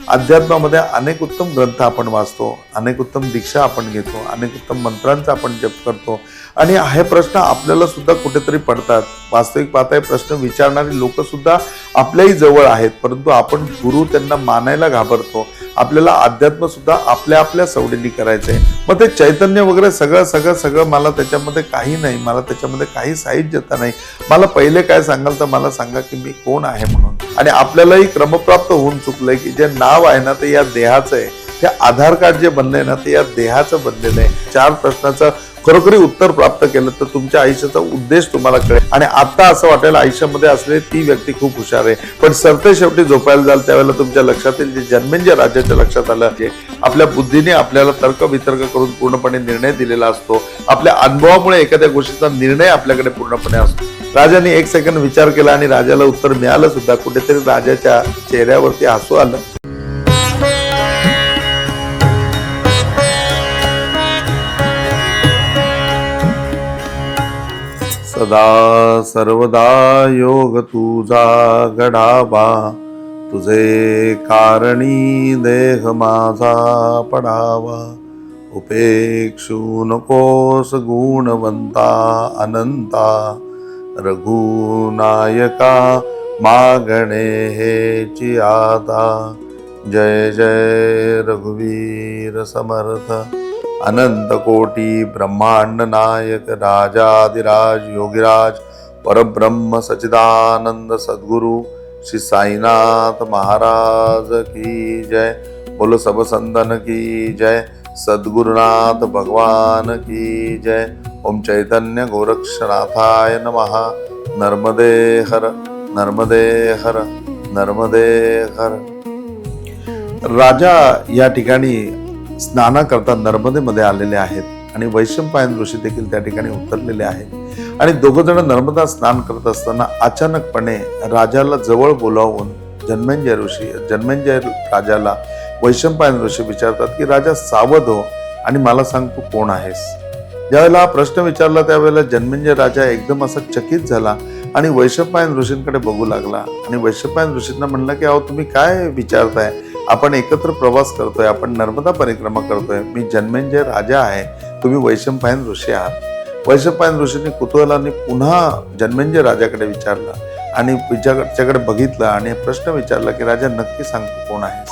अध्यात्मामध्ये अनेक उत्तम ग्रंथ आपण वाचतो, अनेक उत्तम दीक्षा आपण घेतो, अनेक उत्तम मंत्रांचा आपण जप करतो आणि हे प्रश्न आपल्याला सुद्धा कुठेतरी पडतात. वास्तविक पाहता प्रश्न विचारणारी लोक सुद्धा आपल्याही जवळ आहेत, परंतु आपण गुरु त्यांना मानायला घाबरतो. आपल्याला अध्यात्म सुद्धा आपल्या आपल्या सवडीने करायचंय. मग ते चैतन्य वगैरे सगळं मला त्याच्यामध्ये काही नाही, मला त्याच्यामध्ये काही साहित्यता नाही. मला पहिले काय सांगाल तर मला सांगा की मी कोण आहे म्हणून. आणि आपल्यालाही क्रमप्राप्त होऊन चुकलंय की जे नाव आहे ना ते या देहाचं आहे, ते आधार कार्ड जे बनलंय ना ते या देहाचं बनलेलं आहे. 4 प्रश्नाचं खरोखरी उत्तर प्राप्त केलं तर तुमच्या आयुष्याचा उद्देश तुम्हाला कळेल. आणि आता असं वाटेल आयुष्यामध्ये असलेली ती व्यक्ती खूप हुशार आहे, पण सरते शेवटी झोपायला जाल त्यावेळेला तुमच्या लक्षात येईल जे जन्मेंजय राजाच्या लक्षात आलं की आपल्या बुद्धीने आपल्याला तर्क वितर्क करून पूर्णपणे निर्णय दिलेला असतो. आपल्या अनुभवामुळे एखाद्या गोष्टीचा निर्णय आपल्याकडे पूर्णपणे असतो. राजाने 1 सेकंद विचार केला आणि राजाला उत्तर मिळालं सुद्धा. कुठेतरी राजाच्या चेहऱ्यावरती हसू आलं. सदा सर्वदा योग तुझा घडावा, तुझे कारणी देह माझा पडावा. उपेक्षू नकोस गुणवंता अनंता, रघुनायका मागणे हेची आता. जय जय रघुवीर समर्थ, अनंत कोटी ब्रह्मांड नायक राजाधिराज योगिराज परब्रह्म सच्चिदानंद सद्गुरु श्री साईनाथ महाराज की जय. बोलो सब संतन की जय. सद्गुरुनाथ भगवान की जय. ओम चैतन्य गोरक्षनाथाय नमः. नर्मदे हर नर्मदे हर नर्मदे हर. राजा या ठिकाणी स्नानाकरता नर्मदेमध्ये आलेले आहेत आणि वैशंपायन ऋषी देखील त्या ठिकाणी उतरलेले आहेत. आणि दोघ जण नर्मदा स्नान करत असताना अचानकपणे राजाला जवळ बोलावून जन्मेंजय राजाला वैशंपायन ऋषी विचारतात की राजा सावध हो आणि मला सांग तू कोण आहेस. ज्यावेळेला हा प्रश्न विचारला त्यावेळेला जन्मेंजय राजा एकदम असा चकित झाला आणि वैशंपायन ऋषींकडे बघू लागला. आणि वैशंपायन ऋषींना म्हणला की अहो तुम्ही काय विचारताय, आपण एकत्र प्रवास करतोय, आपण नर्मदा परिक्रमा करतोय. मी जन्मेंजय राजा आहे, तुम्ही वैशंपायन ऋषी आहात. वैशंपायन ऋषींनी कुतूहलाने पुन्हा जन्मेंजय राजाकडे विचारलं आणि त्याच्याकडे बघितलं आणि प्रश्न विचारला की राजा नक्की सांग तू कोण आहेस.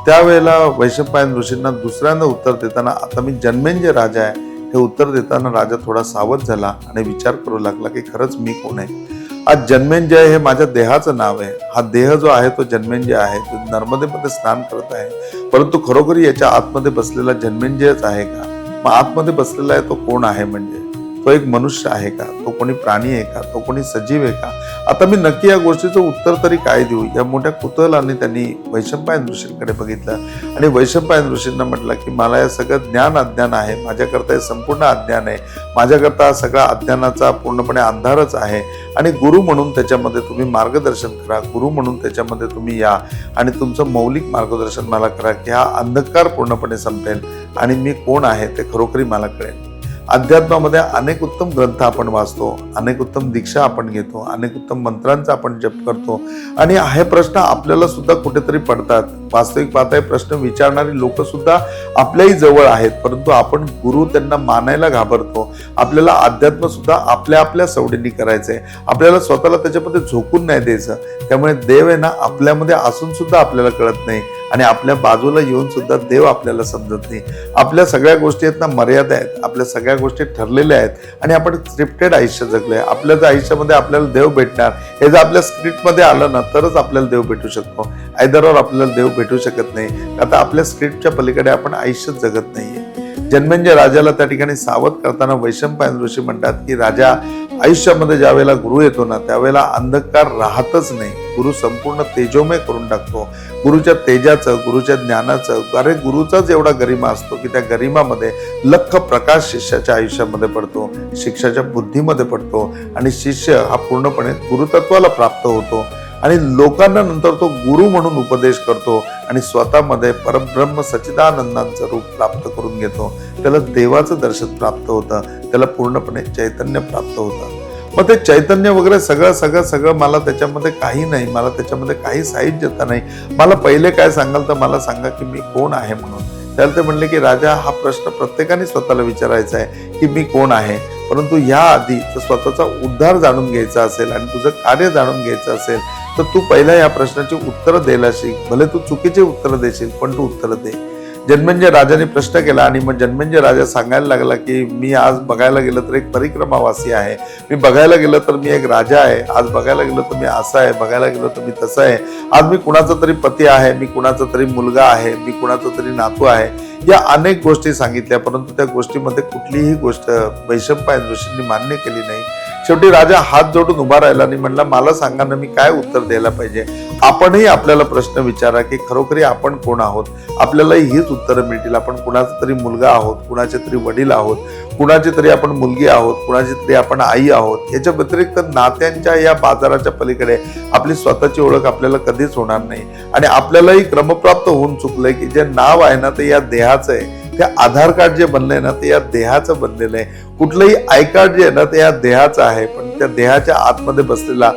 त्यावेळेला वैशंपायन ऋषींना दुसऱ्यांदा उत्तर देताना आता मी जन्मेंजय राजा आहे हे उत्तर देताना राजा थोडा सावध झाला आणि विचार करू लागला की खरंच मी कोण आहे. आज जन्मेंजय हे माझ्या देहाचं नाव आहे. हा देह जो आहे तो जन्मेंजय आहे, तो नर्मदेमध्ये स्नान करत आहे, परंतु खरोखरी याच्या आतमध्ये बसलेला जन्मेंजयच आहे का. मग आतमध्ये बसलेला आहे तो कोण आहे, म्हणजे तो एक मनुष्य आहे का, तो कोणी प्राणी आहे का, तो कोणी सजीव आहे का. आता मी नक्की या गोष्टीचं उत्तर तरी काय देऊ. या मोठ्या कुतूहलाने त्यांनी वैशंपायन ऋषींकडे बघितलं आणि वैशंपायन ऋषींना म्हटलं की मला हे सगळं ज्ञान अज्ञान आहे, माझ्याकरता हे संपूर्ण अज्ञान आहे, माझ्याकरता सगळा अज्ञानाचा पूर्णपणे अंधारच आहे. आणि गुरु म्हणून त्याच्यामध्ये तुम्ही मार्गदर्शन करा, गुरु म्हणून त्याच्यामध्ये तुम्ही या आणि तुमचं मौलिक मार्गदर्शन मला करा की हा अंधकार पूर्णपणे संपेल आणि मी कोण आहे ते खरोखरी मला कळेल. अध्यात्मामध्ये अनेक उत्तम ग्रंथ आपण वाचतो, अनेक उत्तम दीक्षा आपण घेतो, अनेक उत्तम मंत्रांचा आपण जप करतो आणि हे प्रश्न आपल्याला सुद्धा कुठेतरी पडतात. वास्तविक पाहता प्रश्न विचारणारी लोक सुद्धा आपल्याही जवळ आहेत, परंतु आपण गुरु त्यांना मानायला घाबरतो. आपल्याला अध्यात्म सुद्धा आपल्या आपल्या सवडीने करायचंय, आपल्याला स्वतःला त्याच्यामध्ये झोकून नाही द्यायचं. त्यामुळे देव आहे ना आपल्यामध्ये असून सुद्धा आपल्याला कळत नाही आणि आपल्या बाजूला येऊन सुद्धा देव आपल्याला समजत नाही. आपल्या सगळ्या गोष्टी आहेत ना मर्यादा आहेत, आपल्या सगळ्या गोष्टी ठरलेल्या आहेत आणि आपण स्क्रिप्टेड आयुष्य जगलोय. आपल्या आयुष्यामध्ये आपल्याला देव भेटणार हे जर आपल्या स्क्रिप्टमध्ये आलं ना तरच आपल्याला देव भेटू शकतो. आयदरवर आपल्याला देव भेटू शकत नाही. आता आपल्या स्क्रिप्टच्या पलीकडे आपण आयुष्य जगत नाहीये. जन्मेंजय राजाला त्या ठिकाणी सावध करताना वैशंपायन ऋषी म्हणतात की राजा आयुष्यामध्ये ज्या वेळेला गुरु येतो ना त्यावेळेला अंधकार राहतच नाही. गुरु संपूर्ण तेजोमय करून टाकतो. गुरुच्या तेजाचं, गुरुच्या ज्ञानाचं, अरे गुरुचाच एवढा गरिमा असतो की त्या गरिमामध्ये लख प्रकाश शिष्याच्या आयुष्यामध्ये पडतो, शिष्याच्या बुद्धीमध्ये पडतो आणि शिष्य हा पूर्णपणे गुरुतत्वाला प्राप्त होतो आणि लोकांना नंतर तो गुरु म्हणून उपदेश करतो आणि स्वतःमध्ये परब्रह्म सच्चिदानंदांचं रूप प्राप्त करून घेतो. त्याला देवाचं दर्शन प्राप्त होतं, त्याला पूर्णपणे चैतन्य प्राप्त होतं. मग ते चैतन्य वगैरे सगळं सगळं सगळं मला त्याच्यामध्ये काही नाही, मला त्याच्यामध्ये काही साहित्यता नाही. मला पहिले काय सांगाल तर मला सांगा की मी कोण आहे म्हणून. त्याला ते म्हणले की राजा, हा प्रश्न प्रत्येकाने स्वतःला विचारायचा आहे की मी कोण आहे. परंतु या आधी जर स्वतःचा उद्धार जाणून घ्यायचा असेल आणि तुझं कार्य जाणून घ्यायचं असेल तर तू पहिला या प्रश्नाची उत्तरं द्यायला शिक. भले तू चुकीचे उत्तरं देशील पण तू उत्तरं दे. जन्मेंजय राजाने प्रश्न केला आणि मग जन्मेंजय राजा सांगायला लागला की मी आज बघायला गेलं तर एक परिक्रमावासी आहे, मी बघायला गेलं तर मी एक राजा आहे, आज बघायला गेलं तर मी असं आहे, बघायला गेलं तर मी तसं आहे, आज मी कुणाचा तरी पती आहे, मी कुणाचा तरी मुलगा आहे, मी कुणाचा तरी नातू आहे. या अनेक गोष्टी सांगितल्या परंतु त्या गोष्टीमध्ये कुठलीही गोष्ट वैशंपायन ऋषींनी मान्य केली नाही. शेवटी राजा हात जोडून उभा राहिला आणि म्हणला, मला सांगा ना मी काय उत्तर द्यायला पाहिजे. आपणही आपल्याला प्रश्न विचारा की खरोखरी आपण कोण आहोत. आपल्यालाही हीच उत्तरं मिळतील. आपण कुणाचा तरी मुलगा आहोत, कुणाचे तरी वडील आहोत, कुणाची तरी आपण मुलगी आहोत, कुणाची तरी आपण आई आहोत. याच्या व्यतिरिक्त नात्यांच्या या बाजाराच्या पलीकडे आपली स्वतःची ओळख आपल्याला कधीच होणार नाही. आणि आपल्यालाही क्रमप्राप्त होऊन चुकलंय की जे नाव आहे ना ते या देहाचं आहे, ते आधार कार्ड जे बनलंय ना ते या देहाचं बनलेलं आहे. कुठलंही आय कार्ड जे आहे ना ते या देहाचं आहे, पण त्या देहाच्या आतमध्ये बसलेला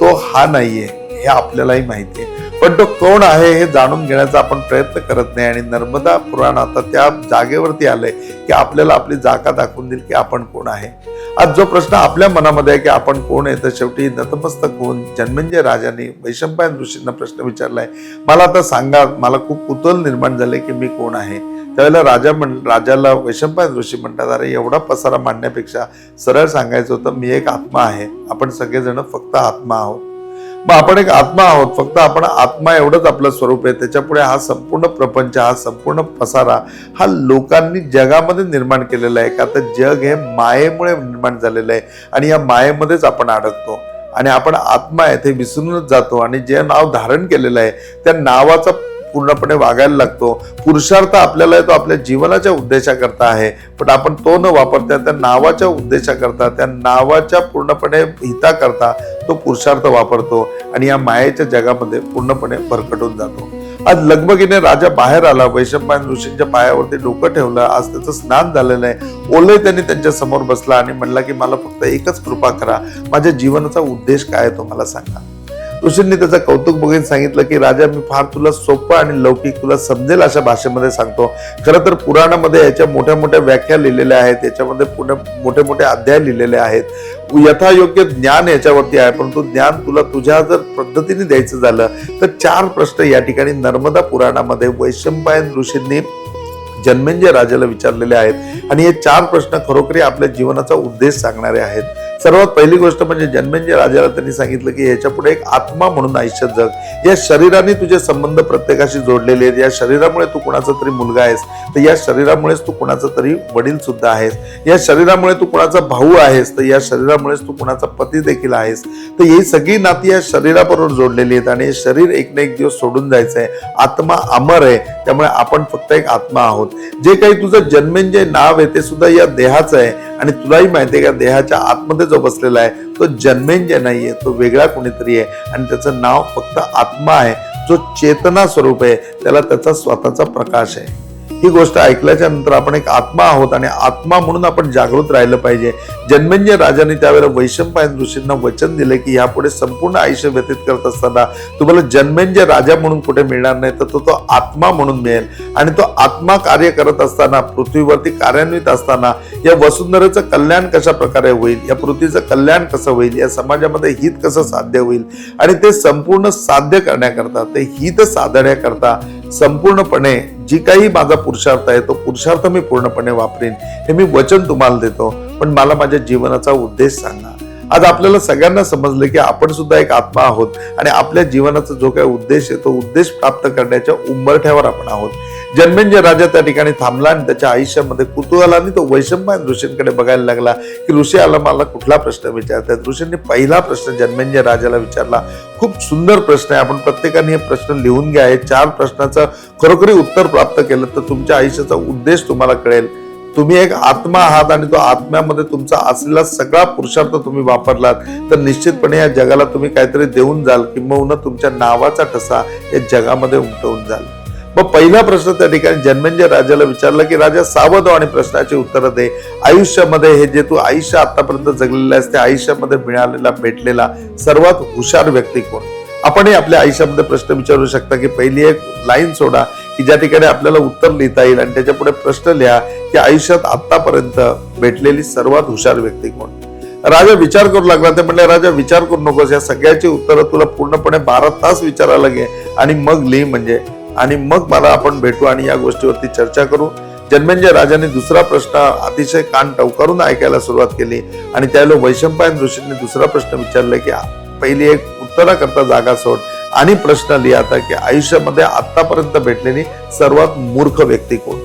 तो हा नाहीये हे आपल्यालाही माहिती आहे. पण तो कोण आहे हे जाणून घेण्याचा आपण प्रयत्न करत नाही. आणि नर्मदा पुराण आता त्या जागेवरती आलंय की आपल्याला आपली जागा दाखवून देईल की आपण कोण आहे. आज जो प्रश्न आपल्या मनामध्ये आहे की आपण कोण आहे, तर शेवटी नतमस्तक होऊन जन्मेंजय राजाने वैशंपायन ऋषींना प्रश्न विचारलाय, मला आता सांगा, मला खूप कुतूहल निर्माण झाले की मी कोण आहे. त्यावेळेला राजाला वैशंपायन ऋषी म्हणतात, अरे एवढा पसारा मांडण्यापेक्षा सरळ सांगायचं होतं, मी एक आत्मा आहे, आपण सगळेजण फक्त आत्मा आहोत. मग आपण एक आत्मा आहोत, फक्त आपण आत्मा एवढंच आपलं स्वरूप आहे. त्याच्यापुढे हा संपूर्ण प्रपंच, हा संपूर्ण पसारा हा लोकांनी जगामध्ये निर्माण केलेला आहे. का तर जग हे मायेमुळे निर्माण झालेलं आहे आणि या मायेमध्येच आपण अडकतो आणि आपण आत्मा आहे ते विसरूनच जातो. आणि जे नाव धारण केलेलं आहे त्या नावाचा पूर्णपणे वागायला लागतो. पुरुषार्थ आपल्याला तो आपल्या जीवनाच्या उद्देशाकरता आहे, पण आपण तो न वापरता त्या नावाच्या उद्देशाकरता, त्या नावाच्या पूर्णपणे हिताकरता तो पुरुषार्थ वापरतो आणि या मायेच्या जगामध्ये पूर्णपणे भरकटून जातो. आज लगबगीने राजा बाहेर आला, वैशंपायन ऋषींच्या पायावरती डोकं ठेवलं. आज त्याचं स्नान झालेलं आहे. ओले त्यांनी त्यांच्या समोर बसला आणि म्हणला की मला फक्त एकच कृपा करा, माझ्या जीवनाचा उद्देश काय तो मला सांगा. ऋषींनी त्याचं कौतुक बघून सांगितलं की राजा, मी फार तुला सोपं आणि लौकिक, तुला समजेल अशा भाषेमध्ये सांगतो. खरं तर पुराणामध्ये याच्या मोठ्या मोठ्या व्याख्या लिहिलेल्या आहेत, याच्यामध्ये मोठे मोठे अध्याय लिहिलेले आहेत. यथायोग्य ज्ञान याच्यावरती आहे, परंतु ज्ञान तुला तुझ्या जर पद्धतीने द्यायचं झालं तर 4 प्रश्न या ठिकाणी नर्मदा पुराणामध्ये वैशंपायन ऋषींनी जन्मेंजय राजाला विचारलेले आहेत. आणि हे 4 प्रश्न खरोखरी आपल्या जीवनाचा उद्देश सांगणारे आहेत. सर्वात पहिली गोष्ट म्हणजे जन्मेंजय राजाला त्यांनी सांगितलं की याच्या पुढे एक आत्मा म्हणून आयुष्य जग. या शरीराने तुझे संबंध प्रत्येकाशी जोडलेले आहेत. या शरीरामुळे तू कुणाचा तरी मुलगा आहेस, तर या शरीरामुळेच तू कुणाचा तरी वडील सुद्धा आहेस. या शरीरामुळे तू कुणाचा भाऊ आहेस, तर या शरीरामुळेच तू कुणाचा पती देखील आहेस. तर ही सगळी नाती या शरीराबरोबर जोडलेली आहेत आणि हे शरीर एक ना एक दिवस सोडून जायचं आहे. आत्मा अमर आहे, त्यामुळे आपण फक्त एक आत्मा आहोत. जे काही तुझं जन्मेंजय नाव आहे ते सुद्धा या देहाचं आहे आणि तुलाही माहिती आहे का देहाच्या आतमध्ये जो बसलेला आहे तो जन्मेंजय नाहीये, तो वेगळा कोणीतरी आहे आणि त्याचं नाव फक्त आत्मा आहे, जो चेतना स्वरूप आहे, त्याला त्याचा स्वतःचा प्रकाश आहे. ही गोष्ट ऐकल्याच्या नंतर आपण एक आत्मा आहोत आणि आत्मा म्हणून आपण जागृत राहिलं पाहिजे. जन्मेंजय राजाने त्यावेळेला वैशंपायन ऋषींना वचन दिले की यापुढे संपूर्ण आयुष्य व्यतीत करत असताना तुम्हाला जन्मेंजय राजा म्हणून कुठे मिळणार नाही, तर तो आत्मा म्हणून मिळेल. आणि तो आत्मा कार्य करत असताना, पृथ्वीवरती कार्यान्वित असताना या वसुंधरेचं कल्याण कशा प्रकारे होईल, या पृथ्वीचं कल्याण कसं होईल, या समाजामध्ये हित कसं साध्य होईल आणि ते संपूर्ण साध्य करण्याकरता, ते हित साधण्याकरता संपूर्णपणे जी काही माझा पुरुषार्थ आहे तो पुरुषार्थ मी पूर्णपणे वापरीन, हे मी वचन तुम्हाला देतो. पण मला माझ्या जीवनाचा उद्देश सांगा. आज आपल्याला सगळ्यांना समजलं की आपण सुद्धा एक आत्मा आहोत आणि आपल्या जीवनाचा जो काही उद्देश आहे तो उद्देश प्राप्त करण्याच्या उंबरठ्यावर आपण आहोत. जन्मेंजय राजा त्या ठिकाणी थांबला आणि त्याच्या आयुष्यामध्ये कुतूहलाने तो वैशंपायन ऋषींकडे बघायला लागला की ऋषी आला मला कुठला प्रश्न विचारतात. ऋषींनी पहिला प्रश्न जन्मेंजय राजाला विचारला. खूप सुंदर प्रश्न आहे, आपण प्रत्येकाने हे प्रश्न लिहून घ्या. हे 4 प्रश्नाचं खरोखरी उत्तर प्राप्त केलं तर तुमच्या आयुष्याचा उद्देश तुम्हाला कळेल. तुम्ही एक आत्मा आहात आणि तो आत्म्यामध्ये तुमचा असलेला सगळा पुरुषार्थ तुम्ही वापरलात तर निश्चितपणे या जगाला तुम्ही काहीतरी देऊन जाल, किंबहुना तुमच्या नावाचा ठसा या जगामध्ये उमटवून जाल. मग पहिला प्रश्न त्या ठिकाणी जन्मेंजय राजाला विचारला की राजा सावध हो आणि प्रश्नाची उत्तरं दे. आयुष्यामध्ये हे जे तू आयुष्य आतापर्यंत जगलेलं आहेस त्या आयुष्यामध्ये मिळालेला भेटलेला सर्वात हुशार व्यक्ती कोण. आपणही आपल्या आयुष्यामध्ये प्रश्न विचारू शकता की पहिली एक लाईन सोडा की ज्या ठिकाणी आपल्याला उत्तर लिहिता येईल आणि त्याच्या पुढे प्रश्न लिहा की आयुष्यात आतापर्यंत भेटलेली सर्वात हुशार व्यक्ती कोण. राजा विचार करू लागला. ते म्हणले राजा विचार करू नकोस, या सगळ्याची उत्तरं तुला पूर्णपणे 12 तास विचारायला घे आणि मग लिही म्हणजे, आणि मग मला आपण भेटू आणि या गोष्टीवरती चर्चा करू. जन्मेंजय राजाने दुसरा प्रश्न अतिशय कान टवकारून ऐकायला सुरुवात केली आणि त्यावेळेला वैशंपायन ऋषींनी दुसरा प्रश्न विचारला की पहिली एक उत्तराकरता जागा सोड आणि प्रश्न लिहा आता की आयुष्यामध्ये आतापर्यंत भेटलेली सर्वात मूर्ख व्यक्ती कोण.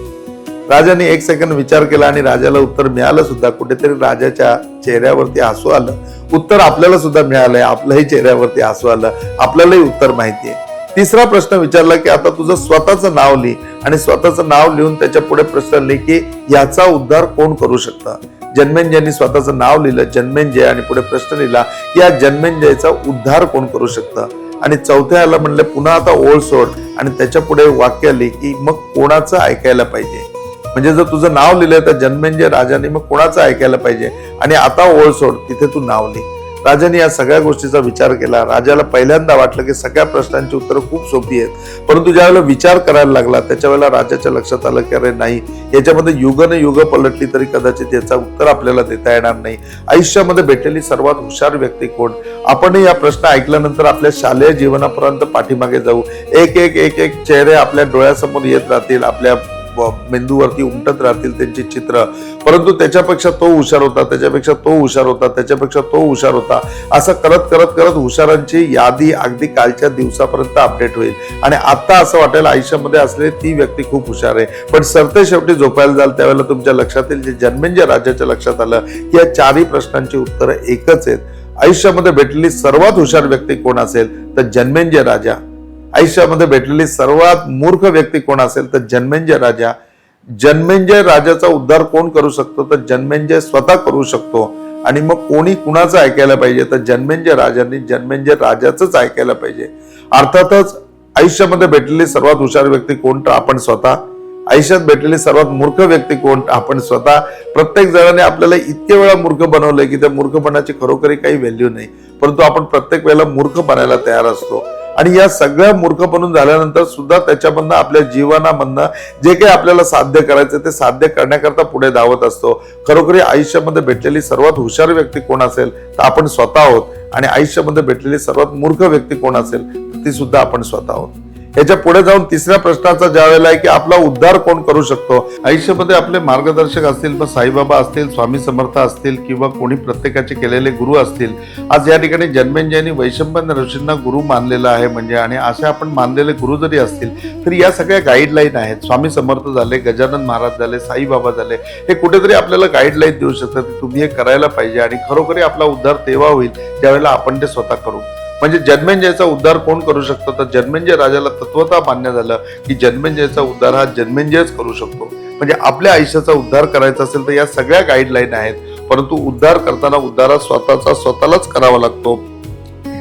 राजाने 1 सेकंद विचार केला आणि राजाला उत्तर मिळालं सुद्धा. कुठेतरी राजाच्या चेहऱ्यावरती हसू आलं. उत्तर आपल्याला सुद्धा मिळालंय, आपल्याही चेहऱ्यावरती हसू आलं, आपल्यालाही उत्तर माहितीये. तिसरा प्रश्न विचारला की आता तुझं स्वतःचं नाव लिही आणि स्वतःचं नाव लिहून त्याच्या पुढे प्रश्न लिही की याचा उद्धार कोण करू शकतं. जन्मेंजयनी स्वतःचं नाव लिहिलं जन्मेंजय आणि पुढे प्रश्न लिहिला या जन्मेंजयचा उद्धार कोण करू शकतं. आणि चौथ्याला म्हणले पुन्हा आता ओळ सोड आणि त्याच्या पुढे वाक्य लिही की मग कोणाचं ऐकायला पाहिजे. म्हणजे जर तुझं नाव लिहिलंय तर जन्मेंजय राजाने मग कोणाचं ऐकायला पाहिजे आणि आता ओळ सोड तिथे तू नाव लिही. राजाने या सगळ्या गोष्टीचा विचार केला. राजाला पहिल्यांदा वाटलं की सगळ्या प्रश्नांची उत्तरं खूप सोपी आहेत, परंतु ज्यावेळेला विचार करायला लागला त्याच्या वेळेला राजाच्या लक्षात आलं की अरे नाही, याच्यामध्ये युग पलटली तरी कदाचित याचं उत्तर आपल्याला देता येणार नाही. आयुष्यामध्ये भेटलेली सर्वात हुशार व्यक्ती कोण. आपणही या प्रश्न ऐकल्यानंतर आपल्या शालेय जीवनापर्यंत पाठीमागे जाऊ. एक एक एक एक चेहरे आपल्या डोळ्यासमोर येत राहतील, आपल्या मेंदूवरती उमटत राहतील त्यांची चित्र. परंतु त्याच्यापेक्षा तो हुशार होता, त्याच्यापेक्षा तो हुशार होता, त्याच्यापेक्षा तो हुशार होता, असं करत करत करत हुशारांची यादी अगदी कालच्या दिवसापर्यंत अपडेट होईल आणि आता असं वाटेल आयुष्यामध्ये असलेली ती व्यक्ती खूप हुशार आहे. पण सरते शेवटी झोपायला जाल त्यावेळेला तुमच्या लक्षात येईल, जे जन्मेंजय राजाच्या लक्षात आलं की या 4ही प्रश्नांची उत्तरं एकच आहेत. आयुष्यामध्ये भेटलेली सर्वात हुशार व्यक्ती कोण असेल तर जन्मेंजय राजा. आयुष्यामध्ये भेटलेली सर्वात मूर्ख व्यक्ती कोण असेल तर जन्मेंजय राजा. जन्मेंजय राजाचा उद्धार कोण करू शकतो तर जन्मेंजय स्वतः करू शकतो. आणि मग कोणी कुणाचं ऐकायला पाहिजे तर जन्मेंजय राजांनी जन्मेंजय राजाचंच ऐकायला पाहिजे. अर्थातच आयुष्यामध्ये भेटलेली सर्वात हुशार व्यक्ती कोण तर आपण स्वतः. आयुष्यात भेटलेली सर्वात मूर्ख व्यक्ती कोण आपण स्वतः. प्रत्येक जणाने आपल्याला इतके वेळा मूर्ख बनवलंय की त्या मूर्खपणाची खरोखरी काही व्हॅल्यू नाही, परंतु आपण प्रत्येक वेळेला मूर्ख बनायला तयार असतो. आणि या सगळ्या मूर्ख बनून झाल्यानंतर सुद्धा त्याच्यामधनं आपल्या जीवनामधनं जे काही आपल्याला साध्य करायचं ते साध्य करण्याकरता पुढे धावत असतो. खरोखरी आयुष्यामध्ये भेटलेली सर्वात हुशार व्यक्ती कोण असेल तर आपण स्वतः आहोत आणि आयुष्यामध्ये भेटलेली सर्वात मूर्ख व्यक्ती कोण असेल तर ती सुद्धा आपण स्वतः आहोत. याच्या पुढे जाऊन तिसऱ्या प्रश्नाचा ज्या वेळेला आहे की आपला उद्धार कोण करू शकतो. आयुष्यामध्ये आपले मार्गदर्शक असतील, मग साईबाबा असतील, स्वामी समर्थ असतील किंवा कोणी प्रत्येकाचे केलेले गुरु असतील. आज या ठिकाणी जन्मेंजयनी वैशंपायन ऋषींना गुरु मानलेला आहे म्हणजे, आणि असे आपण मानलेले गुरु जरी असतील तरी या सगळ्या गाईडलाईन आहेत. स्वामी समर्थ झाले, गजानन महाराज झाले, साईबाबा झाले, हे कुठेतरी आपल्याला गाईडलाईन देऊ शकतात की तुम्ही हे करायला पाहिजे. आणि खरोखरी आपला उद्धार तेव्हा होईल ज्यावेळेला आपण ते स्वतः करू. म्हणजे जन्मेंजयचा उद्धार कोण करू शकतो तर जन्मेंजय राजाला तत्वतः मान्य झालं की जन्मेंजयचा उद्धार हा जन्मेंजयच करू शकतो. म्हणजे आपल्या आयुष्याचा उद्धार करायचा असेल तर या सगळ्या गाईडलाईन आहेत, परंतु उद्धार करताना उद्धार स्वतःलाच करावा लागतो.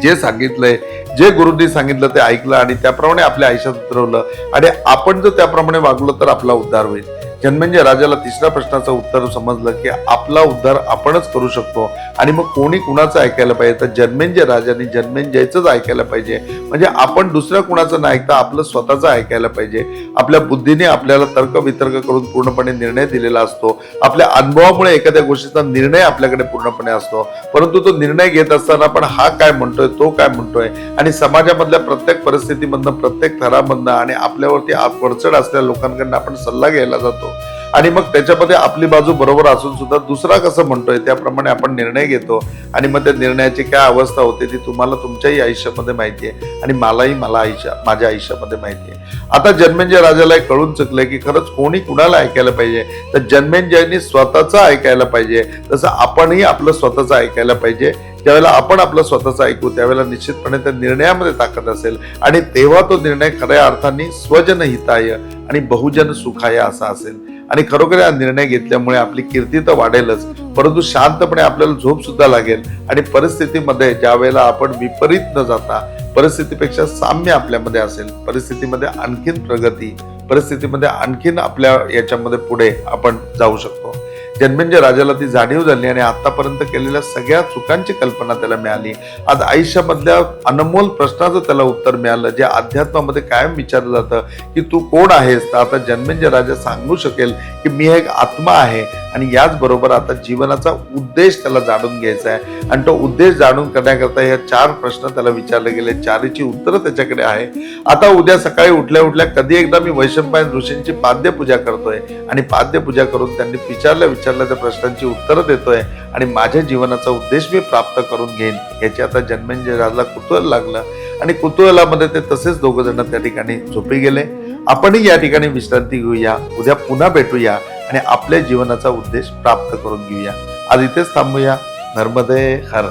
जे सांगितलंय, जे गुरुंनी सांगितलं ते ऐकलं आणि त्याप्रमाणे आपल्या आयुष्यात उतरवलं आणि आपण जर त्याप्रमाणे वागलो तर आपला उद्धार होईल. जन्मेंजय राजाला तिसऱ्या प्रश्नाचं उत्तर समजलं की आपला उद्धार आपणच करू शकतो आणि मग कोणी कुणाचं ऐकायला पाहिजे तर जन्मेंजय राजाने जन्मेंजयचंच ऐकायला पाहिजे. म्हणजे आपण दुसऱ्या कुणाचं न ऐकता आपलं स्वतःचं ऐकायला पाहिजे. आपल्या बुद्धीने आपल्याला तर्कवितर्क करून पूर्णपणे निर्णय दिलेला असतो. आपल्या अनुभवामुळे एखाद्या गोष्टीचा निर्णय आपल्याकडे पूर्णपणे असतो, परंतु तो निर्णय घेत असताना आपण हा काय म्हणतोय, तो काय म्हणतोय आणि समाजामधल्या प्रत्येक परिस्थितीमधनं, प्रत्येक थरामधनं आणि आपल्यावरती वरचढ असलेल्या लोकांकडून आपण सल्ला घ्यायला जातो आणि मग त्याच्यामध्ये आपली बाजू बरोबर असून सुद्धा दुसरा कसं म्हणतोय त्याप्रमाणे आपण निर्णय घेतो आणि मग त्या निर्णयाची काय अवस्था होते ती तुम्हाला तुमच्याही आयुष्यामध्ये माहिती आहे आणि माझ्या आयुष्यामध्ये माहिती आहे. आता जन्मेंजय राजाला कळून चुकलंय की खरंच कोणी कुणाला ऐकायला पाहिजे तर जन्मेंजयनी स्वतःचं ऐकायला पाहिजे. तसं आपणही आपलं स्वतःचं ऐकायला पाहिजे. ज्यावेळेला आपण आपलं स्वतःचं ऐकू त्यावेळेला निश्चितपणे त्या निर्णयामध्ये ताकद असेल आणि तेव्हा तो निर्णय खऱ्या अर्थाने स्वजन हिताय आणि बहुजन सुखाय असा असेल. आणि खरोखर हा निर्णय घेतल्यामुळे आपली कीर्ती तर वाढेलच, परंतु शांतपणे आपल्याला झोप सुद्धा लागेल आणि परिस्थितीमध्ये ज्या वेळेला आपण विपरीत न जाता परिस्थितीपेक्षा साम्य आपल्यामध्ये असेल, परिस्थितीमध्ये आणखीन प्रगती, परिस्थितीमध्ये आणखीन आपल्या याच्यामध्ये पुढे आपण जाऊ शकतो. जन्मेंजय राजाला ती जाणीव झाली आणि आतापर्यंत केलेल्या सगळ्या चुकांची कल्पना त्याला मिळाली. आज आयुष्यामधल्या अनमोल प्रश्नाचं त्याला उत्तर मिळालं, जे अध्यात्मामध्ये कायम विचारलं जातं की तू कोण आहेस. तर आता जन्मेंजय राजा सांगू शकेल की मी एक आत्मा आहे आणि याच बरोबर आता जीवनाचा उद्देश त्याला जाणून घ्यायचा आहे आणि तो उद्देश जाणून करण्याकरता या 4 प्रश्न त्याला विचारले गेले. 4ची उत्तरं त्याच्याकडे आहे. आता उद्या सकाळी उठल्या उठल्या कधी एकदा मी वैशंपायन ऋषींची पाद्यपूजा करतोय आणि पाद्यपूजा करून त्यांनी विचारल्या त्या प्रश्नांची उत्तरं देतोय आणि माझ्या जीवनाचा उद्देश मी प्राप्त करून घेईन. याची आता जन्मेंजय राजाला कुतूहल लागलं आणि कुतूहलामध्ये ते तसेच 2 जण त्या ठिकाणी झोपी गेले. आपणही या ठिकाणी विश्रांती घेऊया. उद्या पुन्हा भेटूया आणि आपल्या जीवनाचा उद्देश प्राप्त करून घेऊया. आज इथेच थांबूया. नर्मदे हर.